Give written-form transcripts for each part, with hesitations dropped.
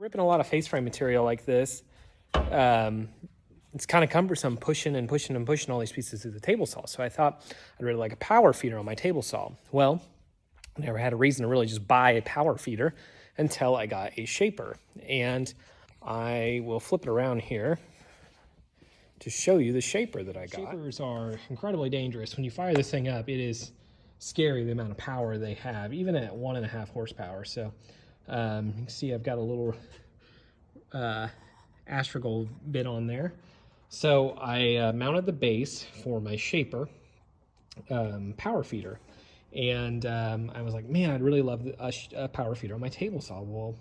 Ripping a lot of face frame material like this, it's kind of cumbersome pushing and pushing and pushing all these pieces through the table saw. So I thought I'd really like a power feeder on my table saw. Well, I never had a reason to really just buy a power feeder until I got a shaper. And I will flip it around here to show you the shaper that I got. Shapers are incredibly dangerous. When you fire this thing up, it is scary the amount of power they have, even at 1.5 horsepower. So you can see I've got a little Astrogold bit on there. So I mounted the base for my shaper power feeder. And I was like, man, I'd really love a power feeder on my table saw. Well,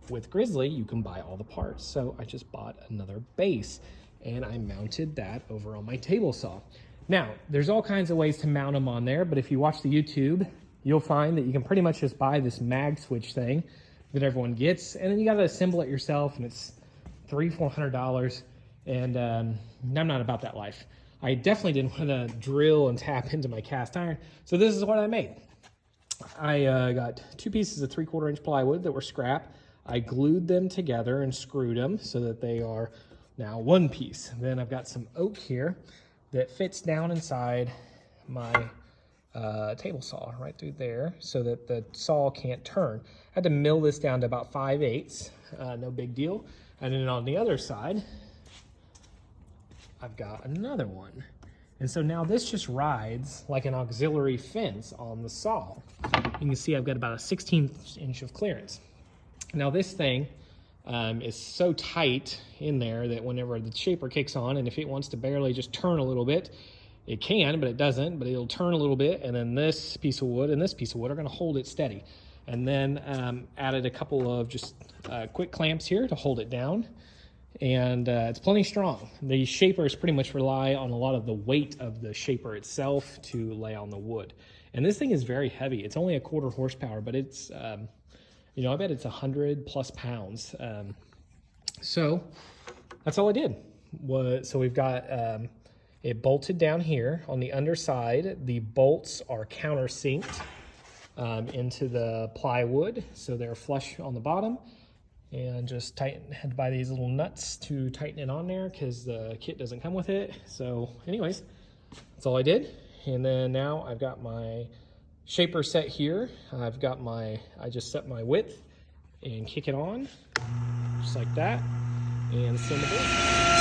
with Grizzly, you can buy all the parts. So I just bought another base and I mounted that over on my table saw. Now, there's all kinds of ways to mount them on there, but if you watch the YouTube, you'll find that you can pretty much just buy this mag switch thing that everyone gets, and then you gotta assemble it yourself, and it's $300-400, and I'm not about that life. I definitely didn't want to drill and tap into my cast iron, so this is what I made. I got 2 pieces of 3/4 inch plywood that were scrap. I glued them together and screwed them so that they are now one piece. Then I've got some oak here that fits down inside my table saw right through there so that the saw can't turn. I had to mill this down to about 5/8, no big deal. And then on the other side, I've got another one. And so now this just rides like an auxiliary fence on the saw. You can see I've got about a 1/16 inch of clearance. Now this thing is so tight in there that whenever the shaper kicks on, and if it wants to barely just turn a little bit, it can, but it doesn't, but it'll turn a little bit, and then this piece of wood and this piece of wood are gonna hold it steady. And then added a couple of just quick clamps here to hold it down, and it's plenty strong. The shapers pretty much rely on a lot of the weight of the shaper itself to lay on the wood. And this thing is very heavy. It's only 1/4 horsepower, but it's, you know, I bet it's 100+ pounds. So that's all I did. So we've got it bolted down here on the underside. The bolts are countersinked into the plywood, so they're flush on the bottom. And just had to buy these little nuts to tighten it on there because the kit doesn't come with it. So anyways, that's all I did. And then now I've got my shaper set here. I just set my width and kick it on just like that and send it in.